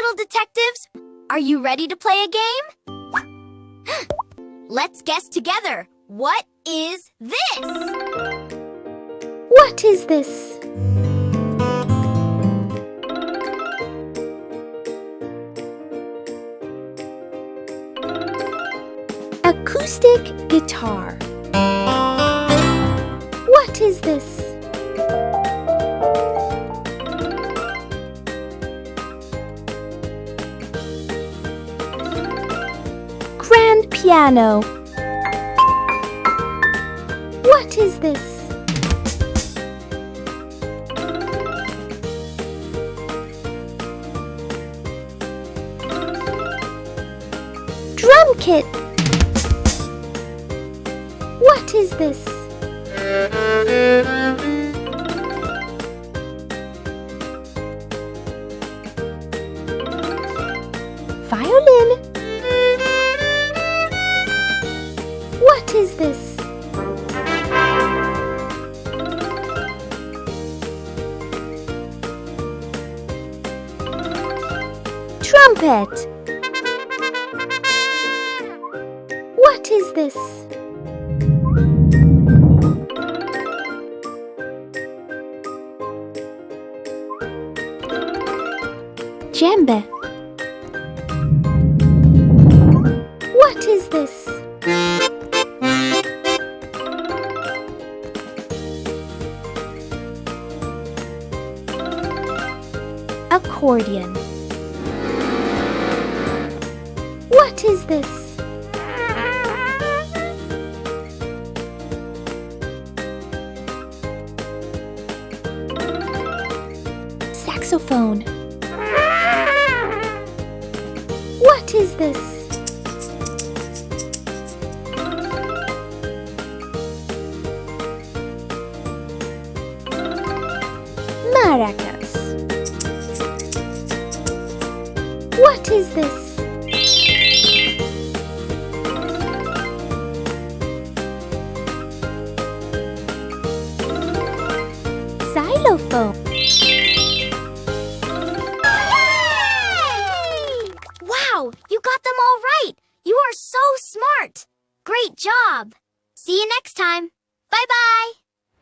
little detectives. Are you ready to play a game? Let's guess together. What is this? What is this? Acoustic guitar. What is this? Grand piano. What is this? Drum kit. What is this? Violin. What is this? Trumpet. What is this? Djembe. What is this? Accordion. What is this? Saxophone. What is this? Maracas. What is this? Xylophone. Wow, you got them all right. You are so smart. Great job. See you next time. Bye-bye.